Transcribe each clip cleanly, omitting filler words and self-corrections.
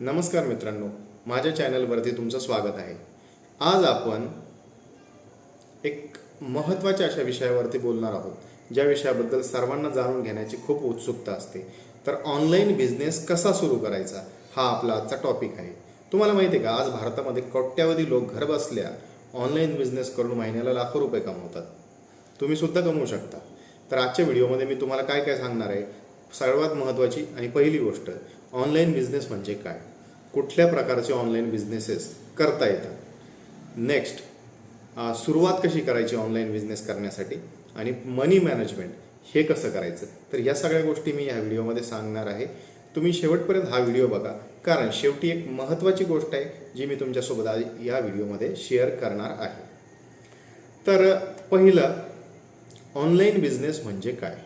नमस्कार मित्रांनो, माझ्या चॅनलवरती तुमचं स्वागत आहे। आज आपण एक महत्त्वाच्या अशा विषयावरती बोलणार आहोत, ज्या विषयाबद्दल सर्वांना जाणून घेण्याची खूप उत्सुकता असते। तर ऑनलाईन बिझनेस कसा सुरू करायचा हा आपला आजचा टॉपिक आहे। तुम्हाला माहिती आहे का, आज भारतामध्ये कोट्यावधी लोक घर बसल्या ऑनलाईन बिझनेस करून महिन्याला लाखो रुपये कमवतात। तुम्ही सुद्धा कमवू शकता। तर आजच्या व्हिडिओमध्ये मी तुम्हाला काय काय सांगणार आहे। सर्वात महत्त्वाची आणि पहिली गोष्ट, ऑनलाईन बिझनेस म्हणजे काय, कुठल्या प्रकारचे ऑनलाईन बिझनेसेस करता येतात, नेक्स्ट सुरुवात कशी करायची ऑनलाईन बिझनेस करण्यासाठी, आणि मनी मॅनेजमेंट हे कसं करायचं। तर या सगळ्या गोष्टी मी या व्हिडिओमध्ये सांगणार आहे। तुम्ही शेवटपर्यंत हा व्हिडिओ बघा, कारण शेवटी एक महत्त्वाची गोष्ट आहे जी मी तुमच्यासोबत आज या व्हिडिओमध्ये शेअर करणार आहे। तर पहिलं, ऑनलाईन बिझनेस म्हणजे काय।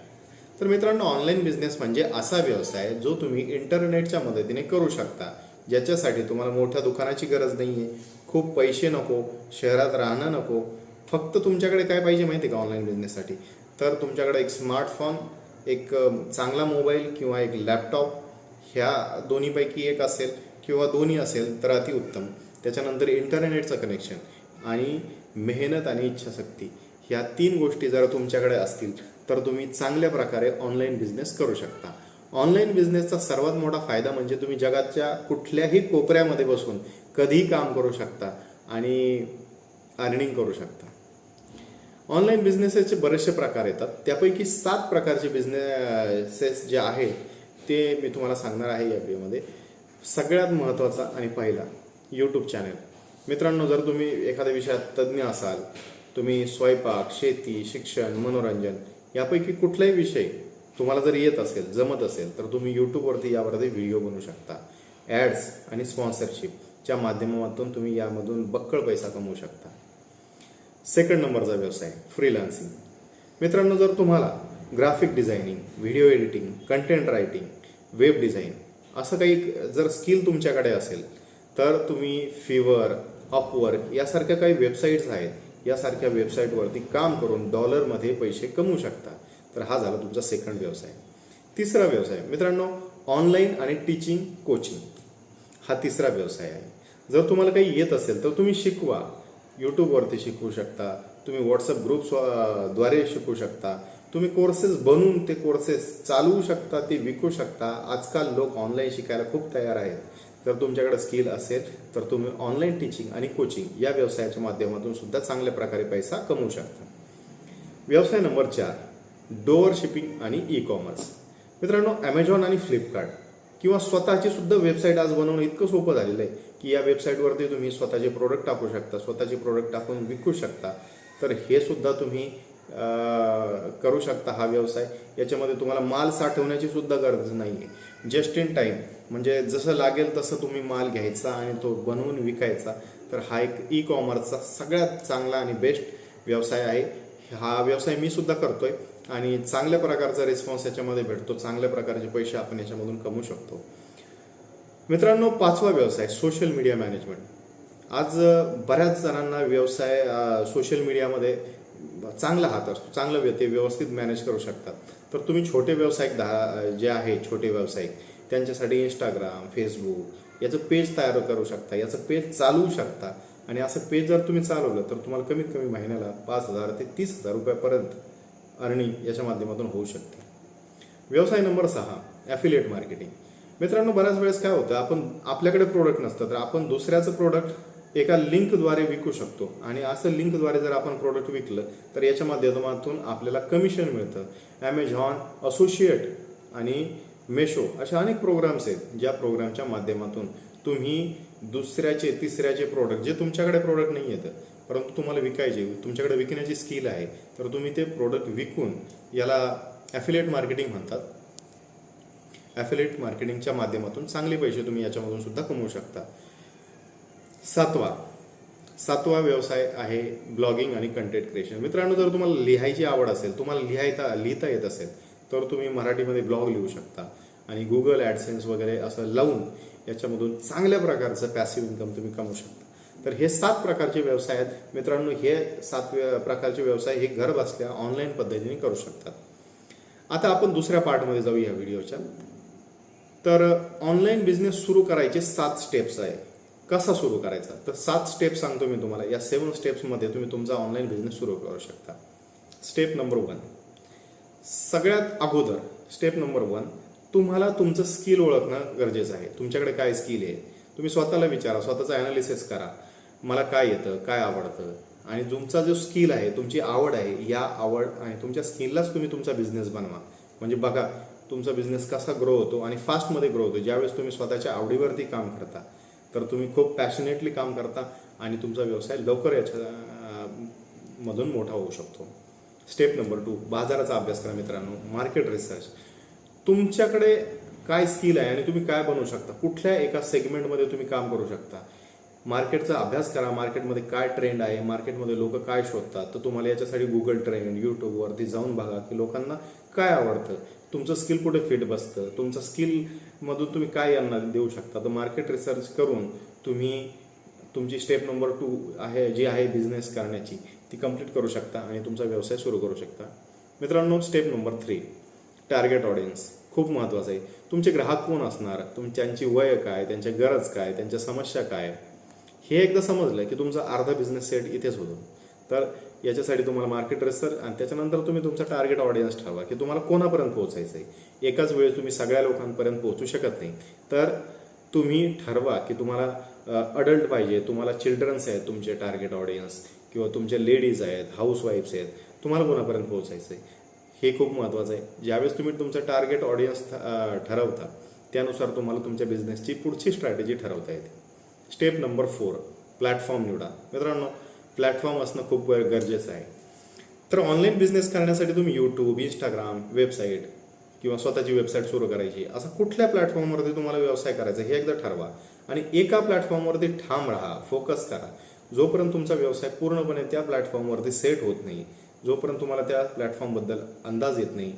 तर मित्रांनो, ऑनलाईन बिझनेस म्हणजे असा व्यवसाय जो तुम्ही इंटरनेटच्या मदतीने करू शकता, ज्याच्यासाठी तुम्हाला मोठ्या दुकानाची गरज नाही आहे, खूप पैसे नको, शहरात राहणं नको। फक्त तुमच्याकडे काय पाहिजे माहिती आहे का ऑनलाईन बिझनेससाठी, तर तुमच्याकडे एक स्मार्टफोन, एक चांगला मोबाईल किंवा एक लॅपटॉप, ह्या दोन्हीपैकी एक असेल किंवा दोन्ही असेल तर अतिउत्तम। त्याच्यानंतर इंटरनेटचं कनेक्शन आणि मेहनत आणि इच्छाशक्ती, ह्या तीन गोष्टी जर तुमच्याकडे असतील तर तुम्ही चांगल्या प्रकारे ऑनलाईन बिझनेस करू शकता। ऑनलाईन बिझनेसचा सर्वात मोठा फायदा म्हणजे तुम्ही जगाच्या कुठल्याही कोपऱ्यामध्ये बसून कधीही काम करू शकता आणि अर्निंग करू शकता। ऑनलाईन बिझनेसचे बरेचसे प्रकार येतात, त्यापैकी 7 प्रकारचे बिझनेसेस जे आहेत ते मी तुम्हाला सांगणार आहे या व्हिडिओमध्ये। सगळ्यात महत्त्वाचा आणि पहिला, यूट्यूब चॅनल। मित्रांनो, जर तुम्ही एखाद्या विषयात तज्ज्ञ असाल, तुम्ही स्वयंपाक, शेती, शिक्षण, मनोरंजन यापैकी कुठलाही विषय तुम्हाला जर येत असेल, जमत असेल, तर तुम्ही यूट्यूबवरती यावरती व्हिडिओ बनवू शकता। ॲड्स आणि स्पॉन्सरशिपच्या माध्यमातून तुम्ही यामधून बक्कळ पैसा कमवू शकता। सेकंड नंबरचा व्यवसाय, फ्रीलान्सिंग। मित्रांनो, जर तुम्हाला graphic designing, video editing, content writing, web design असं काही जर स्किल तुमच्याकडे असेल, तर तुम्ही फिवर, अपवर्क यासारख्या काही वेबसाईट्स आहेत, यासारख्या वेबसाईटवरती काम करून डॉलरमध्ये पैसे कमवू शकता। तर हा झाला तुमचा सेकंड व्यवसाय। तिसरा व्यवसाय मित्रांनो, ऑनलाईन आणि टीचिंग, कोचिंग, हा तिसरा व्यवसाय आहे। जर तुम्हाला काही येत असेल तर तुम्ही शिकवा, यूट्यूबवरती शिकवू शकता, तुम्ही व्हॉट्सअप ग्रुप्सद्वारे शिकू शकता, तुम्ही कोर्सेस बनवून ते कोर्सेस चालवू शकता, ते विकू शकता। आजकाल लोक ऑनलाईन शिकायला खूप तयार आहेत। जर तुमच्याकडे स्किल असेल तर तुम्ही ऑनलाईन टीचिंग आणि कोचिंग या व्यवसायाच्या माध्यमातून सुद्धा चांगल्या प्रकारे पैसा कमवू शकता। व्यवसाय नंबर 4, डोअर शिपिंग आणि ई कॉमर्स। मित्रांनो, ॲमेझॉन आणि फ्लिपकार्ट किंवा स्वतःची सुद्धा वेबसाईट आज बनवणं इतकं सोपं झालेलं आहे की या वेबसाईटवरती तुम्ही स्वतःचे प्रोडक्ट टाकू शकता, स्वतःचे प्रोडक्ट टाकून विकू शकता। तर हे सुद्धा तुम्ही करू शकता हा व्यवसाय। याच्यामध्ये तुम्हाला माल साठवण्याची सुद्धा गरज नाही आहे। जस्ट इन टाईम, म्हणजे जसं लागेल तसं तुम्ही माल घ्यायचा आणि तो बनवून विकायचा। तर हा एक ई कॉमर्सचा सगळ्यात चांगला आणि बेस्ट व्यवसाय आहे। हा व्यवसाय मी सुद्धा करतोय आणि चांगल्या प्रकारचा रिस्पॉन्स याच्यामध्ये भेटतो, चांगल्या प्रकारचे पैसे आपण याच्यामधून कमवू शकतो। मित्रांनो, 5वा व्यवसाय, सोशल मीडिया मॅनेजमेंट। आज बऱ्याच जणांना व्यवसाय सोशल मीडियामध्ये चांगला हात असतो, चांगलं ते व्यवस्थित मॅनेज करू शकतात। तर तुम्ही छोटे व्यावसायिक जे आहे, छोटे व्यावसायिक, त्यांच्यासाठी इंस्टाग्राम, फेसबुक याचं पेज तयार करू शकता, याचं पेज चालवू शकता। आणि असं पेज जर तुम्ही चालवलं तर तुम्हाला कमीत कमी महिन्याला 5,000 ते 30,000 रुपयापर्यंत अर्निंग याच्या माध्यमातून होऊ शकते। व्यवसाय नंबर 6, ॲफिलिएट मार्केटिंग। मित्रांनो, बऱ्याच वेळेस काय होतं, आपण आपल्याकडे प्रोडक्ट नसतं तर आपण दुसऱ्याचं प्रोडक्ट एका लिंकद्वारे विकू शकतो। आणि असं लिंकद्वारे जर आपण प्रोडक्ट विकलं तर याच्या माध्यमातून आपल्याला कमिशन मिळतं। ॲमेझॉन, असोसिएट आणि मेशो अशा अनेक प्रोग्राम्स आहेत, ज्या प्रोग्रामच्या माध्यमातून तुम्ही दुसऱ्याचे, तिसऱ्याचे प्रोडक्ट, जे तुमच्याकडे प्रोडक्ट नाही येतं परंतु तुम्हाला विकायचे, तुमच्याकडे विकण्याची स्किल आहे, तर तुम्ही ते प्रोडक्ट विकून, याला ॲफिलिएट मार्केटिंग म्हणतात, ॲफिलिएट मार्केटिंगच्या माध्यमातून चांगले पैसे तुम्ही याच्यामधून सुद्धा कमवू शकता। 7वा व्यवसाय आहे ब्लॉगिंग आणि कंटेंट क्रिएशन। मित्रांनो, जर तुम्हाला लिहायची आवड असेल, तुम्हाला लिहिता येत असेल, तर तुम्ही मराठीमध्ये ब्लॉग लिहू शकता आणि गुगल ॲडसेन्स वगैरे असं लावून याच्यामधून चांगल्या प्रकारचं पॅसिव्ह इन्कम तुम्ही कमवू शकता। तर हे 7 प्रकारचे व्यवसाय आहेत मित्रांनो। हे 7 प्रकारचे व्यवसाय हे घर बसल्या ऑनलाईन पद्धतीने करू शकतात। आता आपण दुसऱ्या पार्टमध्ये जाऊ या व्हिडिओच्या। तर ऑनलाईन बिझनेस सुरू करायचे 7 स्टेप्स आहे. कसा सुरू करायचा, तर 7 स्टेप्स सांगतो मी तुम्हाला. या 7 स्टेप्समध्ये तुम्ही तुमचा ऑनलाईन बिझनेस सुरू करू शकता. स्टेप नंबर 1, सगळ्यात अगोदर स्टेप नंबर 1, तुम्हाला तुमचं स्किल ओळखणं गरजेचं आहे. तुमच्याकडे काय स्किल आहे तुम्ही स्वतःला विचारा, स्वतःचं ॲनालिसिस करा. मला काय येतं, काय आवडतं, आणि तुमचा जो स्किल आहे, तुमची आवड आहे, या आवड आणि तुमच्या स्किललाच तुम्ही तुमचा बिझनेस बनवा. म्हणजे बघा तुमचा बिझनेस कसा ग्रो होतो आणि फास्टमध्ये ग्रो होतो. ज्यावेळेस तुम्ही स्वतःच्या आवडीवरती काम करता तर तुम्ही खूप पॅशनेटली काम करता आणि तुमचा व्यवसाय लवकर याच्यामधून मोठा होऊ शकतो. स्टेप नंबर 2, बाजाराचा अभ्यास करा मित्रांनो. Market research. तुमच्याकडे काय स्किल आहे आणि तुम्ही काय बनवू शकता, कुठल्या एका सेगमेंटमध्ये तुम्ही काम करू शकता. मार्केटचा अभ्यास करा. मार्केटमध्ये काय ट्रेंड आहे, मार्केटमध्ये लोक काय शोधतात. तर तुम्हाला याच्यासाठी गुगल ट्रेंड, यूट्यूबवरती जाऊन बघा की लोकांना काय आवडतं, तुमचं स्किल कुठे फिट बसतं, तुमचं स्किलमधून तुम्ही काय यांना देऊ शकता. तर मार्केट रिसर्च करून तुम्ही तुमची स्टेप नंबर 2 आहे जी आहे बिझनेस करण्याची, ती कंप्लीट करू शकता आणि तुमचा व्यवसाय सुरू करू शकता. मित्रांनो, स्टेप नंबर 3, टार्गेट ऑडियन्स. खूप महत्त्वाचं आहे. तुमचे ग्राहक कोण असणार, त्यांची वय काय, त्यांच्या गरज काय, त्यांच्या समस्या काय, हे एकदा समजलं की तुमचा अर्धा बिझनेस सेट इथेच होतो. तर याच्यासाठी तुम्हाला मार्केट रिसर्च आणि त्याच्यानंतर तुम्ही तुमचा टार्गेट ऑडियन्स ठरवा की तुम्हाला कोणापर्यंत पोहोचायचं आहे. एकाच वेळेस तुम्ही सगळ्या लोकांपर्यंत पोहोचू शकत नाही. तर तुम्ही ठरवा की तुम्हाला अडल्ट पाहिजे, तुम्हाला चिल्ड्रन्स आहेत तुमचे टार्गेट ऑडियन्स, किंवा तुमचे लेडीज आहेत, हाऊसवाईफ्स आहेत, तुम्हाला कोणापर्यंत पोहोचायचं आहे हे खूप महत्त्वाचं आहे. ज्यावेळेस तुम्ही तुमचं टार्गेट ऑडियन्स ठरवता त्यानुसार तुम्हाला तुमच्या बिझनेसची पुढची स्ट्रॅटेजी ठरवता येते. स्टेप नंबर 4, प्लॅटफॉर्म निवडा. मित्रांनो, प्लॅटफॉर्म असणं खूप गरजेचं आहे. तर ऑनलाईन बिझनेस करण्यासाठी तुम्ही यूट्यूब, इंस्टाग्राम, वेबसाईट किंवा स्वतःची वेबसाईट सुरू करायची, असा कुठल्या प्लॅटफॉर्मवरती तुम्हाला व्यवसाय करायचा हे एकदा ठरवा आणि एका प्लॅटफॉर्मवरती ठाम राहा, फोकस करा. जोपर्यंत तुमचा व्यवसाय पूर्णपणे त्या प्लॅटफॉर्मवरती सेट होत नाही, जोपर्यंत तुम्हाला त्या प्लॅटफॉर्मबद्दल अंदाज येत नाही,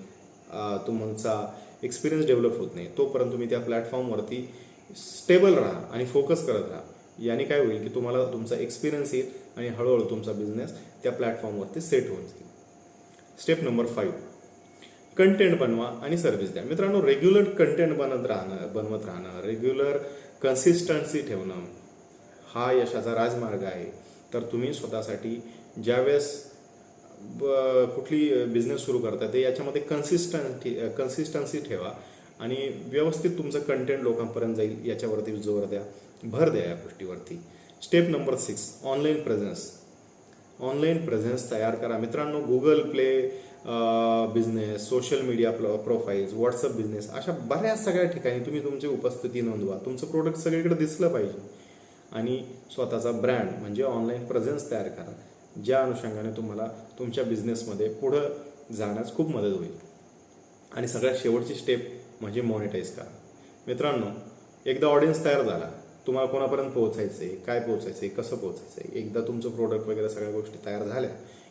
तुमचा एक्सपिरियन्स डेव्हलप होत नाही, तोपर्यंत तुम्ही त्या प्लॅटफॉर्मवरती स्टेबल राहा आणि फोकस करत राहा. याने काय होईल की तुम्हाला तुमचा एक्सपिरियन्स येईल आणि हळूहळू तुमचा बिझनेस त्या प्लॅटफॉर्मवरती सेट होऊन जाईल. स्टेप नंबर 5, कंटेंट बनवा आणि सर्व्हिस द्या. मित्रांनो, रेग्युलर कंटेंट बनवत राहणं, रेग्युलर कन्सिस्टन्सी ठेवणं हा यशाचा राजमार्ग आहे. तर तुम्ही स्वतःसाठी ज्यावेळेस कुठली बिझनेस सुरू करता ते याच्यामध्ये कन्सिस्टन्सी ठेवा आणि व्यवस्थित तुमचं कंटेंट लोकांपर्यंत जाईल याच्यावरती जोर द्या, भर द्या या गोष्टीवरती. Step number 6, online presence. Online presence तयार करा. मित्रांनो, Google play business, social media profiles, WhatsApp business, अशा बऱ्याच सगळ्या ठिकाणी तुम्ही तुमची उपस्थिती नोंदवा. तुमचं प्रोडक्ट सगळीकडे दिसलं पाहिजे आणि स्वतःचा ब्रँड म्हणजे ऑनलाईन प्रेझेन्स तयार करा, ज्या अनुषंगाने तुम्हाला तुमच्या बिझनेसमध्ये पुढं जाण्यास खूप मदत होईल. आणि सगळ्यात शेवटची स्टेप म्हणजे मॉनिटाईज करा. मित्रांनो, एकदा ऑडियन्स तयार झाला, तुम्हाला कोणापर्यंत पोहोचायचं आहे, काय पोहोचायचं आहे, कसं पोहोचायचं आहे, एकदा तुमचं प्रोडक्ट वगैरे सगळ्या गोष्टी तयार झाल्या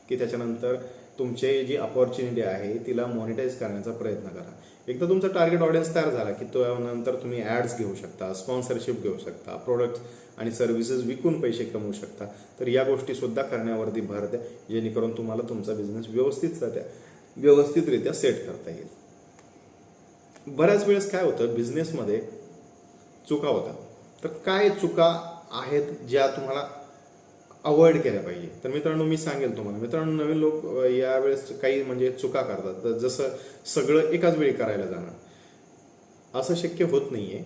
की त्याच्यानंतर तुमची जी अपॉर्च्युनिटी आहे तिला मॉनिटाईज करण्याचा प्रयत्न करा. एकदा तुमचा टार्गेट ऑडियन्स तयार झाला की त्यानंतर तुम्ही ॲड्स घेऊ शकता, स्पॉन्सरशिप घेऊ शकता, प्रोडक्ट्स आणि सर्व्हिसेस विकून पैसे कमवू शकता. तर या गोष्टीसुद्धा करण्यावरती भर द्या, जेणेकरून तुम्हाला तुमचा बिझनेस व्यवस्थितरित्या सेट करता येईल. बऱ्याच वेळेस काय होतं, बिझनेसमध्ये चुका होतात. तर काय चुका आहेत ज्या तुम्हाला अवॉइड केल्या पाहिजे. तर मित्रांनो, मी सांगेल तुम्हाला. मित्रांनो, नवीन लोक यावेळेस काही म्हणजे चुका करतात. तर जसं सगळं एकाच वेळी करायला जाणं, असं शक्य होत नाही आहे.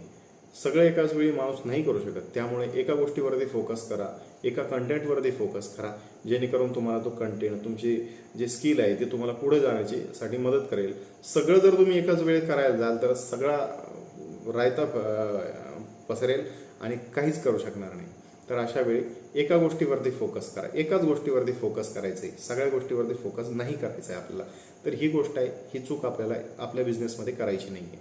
सगळं एकाच वेळी माणूस नाही करू शकत. त्यामुळे एका गोष्टीवरती फोकस करा, एका कंटेंटवरती फोकस करा, जेणेकरून तुम्हाला तो कंटेंट, तुमची जे स्किल आहे ते तुम्हाला पुढे जाण्यासाठी मदत करेल. सगळं जर तुम्ही एकाच वेळी करायला जाल तर सगळा रायता पसरेल आणि काहीच करू शकणार नाही. तर अशा वेळी एका गोष्टीवरती फोकस करा. एकाच गोष्टीवरती फोकस करायचं आहे, सगळ्या गोष्टीवरती फोकस नाही करायचं आहे आपल्याला. तर ही गोष्ट आहे, ही चूक आपल्याला आपल्या बिझनेसमध्ये करायची नाही आहे.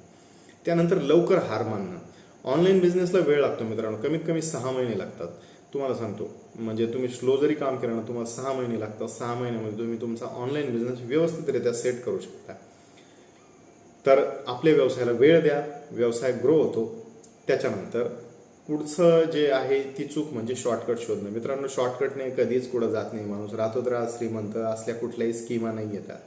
त्यानंतर लवकर हार मानणं. ऑनलाईन बिझनेसला वेळ लागतो मित्रांनो, कमीत कमी 6 महिने लागतात. तुम्हाला सांगतो, म्हणजे तुम्ही स्लो जरी काम केलं ना, तुम्हाला 6 महिने लागतात. 6 महिन्यामध्ये तुम्ही तुमचा ऑनलाईन बिझनेस व्यवस्थितरित्या सेट करू शकता. तर आपल्या व्यवसायाला वेळ द्या, व्यवसाय ग्रो होतो. त्याच्यानंतर पुढचं जे आहे ती चूक म्हणजे शॉर्टकट शोधणं. मित्रांनो, शॉर्टकटने कधीच पुढं जात नाही माणूस. रातोरात श्रीमंत असल्या कुठल्याही स्कीमा नाही येतात.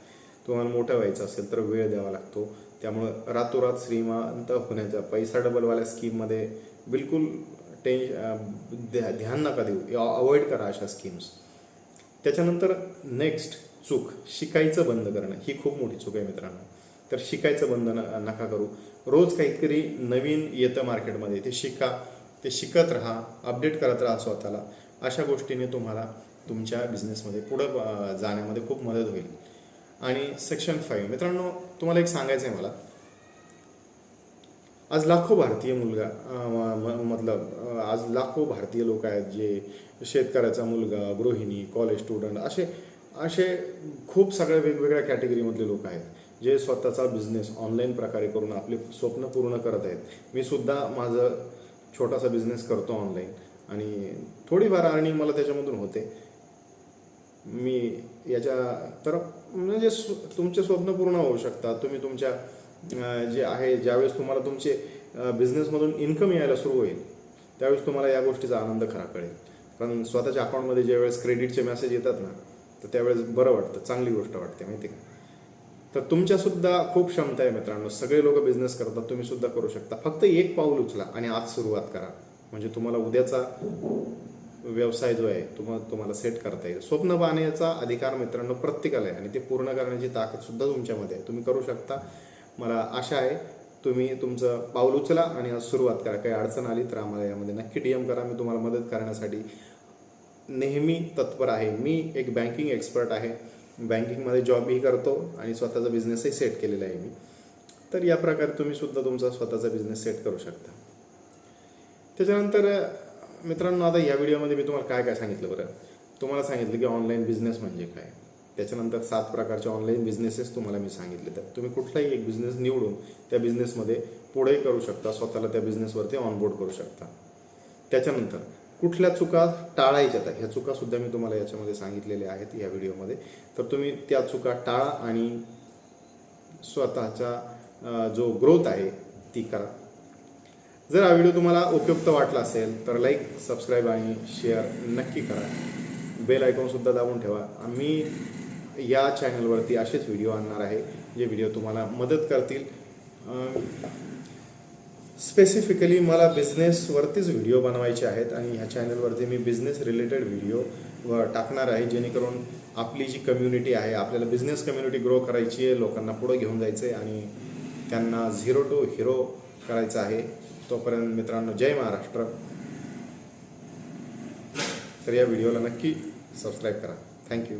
तुम्हाला मोठं व्हायचं असेल तर वेळ द्यावा लागतो, त्यामुळं रातोरात श्रीमंत होण्याच्या पैसा डबलवाल्या स्कीममध्ये बिलकुल ध्यान नका देऊ, अवॉइड करा अशा स्कीम्स. त्याच्यानंतर नेक्स्ट चूक, शिकायचं बंद करणं. ही खूप मोठी चूक आहे मित्रांनो. तर शिकायचं बंद नका करू. रोज काहीतरी नवीन येतं मार्केटमध्ये, ते शिका, ते शिकत राहा, अपडेट करत राहा स्वतःला. अशा गोष्टीने तुम्हाला तुमच्या बिझनेसमध्ये पुढं जाण्यामध्ये खूप मदत होईल. आणि सेक्शन 5 मित्रांनो, तुम्हाला एक सांगायचं आहे मला. आज लाखो भारतीय आज लाखो भारतीय लोक आहेत जे शेतकऱ्याचा मुलगा, गृहिणी, कॉलेज स्टुडंट असे खूप सगळ्या वेगवेगळ्या कॅटेगरीमधले लोक आहेत जे स्वतःचा बिझनेस ऑनलाईन प्रकारे करून आपले स्वप्न पूर्ण करत आहेत. मी सुद्धा माझं छोटासा बिझनेस करतो ऑनलाईन आणि थोडीफार अर्निंग मला त्याच्यामधून होते. मी याच्या तर म्हणजे तुमचे स्वप्न पूर्ण होऊ शकतात. तुम्ही तुमच्या जे आहे, ज्यावेळेस तुम्हाला तुमचे बिझनेसमधून इन्कम यायला सुरू होईल त्यावेळेस तुम्हाला या गोष्टीचा आनंद खरा कळेल. कारण स्वतःच्या अकाउंटमध्ये ज्यावेळेस क्रेडिटचे मेसेज येतात ना, तर त्यावेळेस बरं वाटतं, चांगली गोष्ट वाटते, माहिती का. तर तुमच्यासुद्धा खूप क्षमता आहे मित्रांनो. सगळे लोक बिझनेस करतात, तुम्ही सुद्धा करू शकता. फक्त एक पाऊल उचला आणि आज सुरुवात करा, म्हणजे तुम्हाला उद्याचा व्यवसाय जो आहे तुम्हाला सेट करता येईल. स्वप्न पाहण्याचा अधिकार मित्रांनो प्रत्येकाला आहे आणि ते पूर्ण करण्याची ताकद सुद्धा तुमच्यामध्ये आहे. तुम्ही करू शकता. मला आशा आहे तुम्ही तुमचं पाऊल उचला आणि आज सुरुवात करा. काही अडचण आली तर आम्हाला यामध्ये नक्की DM करा. मी तुम्हाला मदत करण्यासाठी नेहमी तत्पर आहे. मी एक बँकिंग एक्सपर्ट आहे, बँकिंगमध्ये जॉबही करतो आणि स्वतःचा बिझनेसही सेट केलेला आहे मी. तर या प्रकारे तुम्ही सुद्धा तुमचा स्वतःचा बिझनेस सेट करू शकता. त्याच्यानंतर मित्रांनो, आता या व्हिडिओमध्ये मी तुम्हाला काय काय सांगितलं बरं. तुम्हाला सांगितलं की ऑनलाईन बिझनेस म्हणजे काय. त्याच्यानंतर 7 प्रकारचे ऑनलाईन बिझनेसेस तुम्हाला मी सांगितले. तर तुम्ही कुठलाही एक बिझनेस निवडून त्या बिझनेसमध्ये पुढेही करू शकता, स्वतःला त्या बिझनेसवरती ऑनबोर्ड करू शकता. त्याच्यानंतर कुठल्या चुका टाळायच्या आहेत, ह्या चुकासुद्धा मी तुम्हाला याच्यामध्ये सांगितलेल्या आहेत या व्हिडिओमध्ये. तर तुम्ही त्या चुका टाळा आणि स्वतःचा जो ग्रोथ आहे ती करा. जर हा व्हिडिओ तुम्हाला उपयुक्त वाटला असेल तर लाईक, सबस्क्राईब आणि शेअर नक्की करा. बेल आयकॉनसुद्धा दाबून ठेवा. आम्ही या चॅनलवरती असेच व्हिडिओ आणणार आहे जे व्हिडिओ तुम्हाला मदत करतील. स्पेसिफिकली मला बिझनेसवरतीच व्हिडिओ बनवायचे आहेत आणि ह्या चॅनलवरती मी बिझनेस रिलेटेड व्हिडिओ टाकणार आहे, जेणेकरून आपली जी कम्युनिटी आहे, आपल्याला बिझनेस कम्युनिटी ग्रो करायची आहे, लोकांना पुढं घेऊन जायचं आहे आणि त्यांना 0 to हिरो करायचं आहे. तोपर्यंत मित्रांनो, जय महाराष्ट्र. तर या व्हिडिओला नक्की सबस्क्राईब करा. थँक्यू.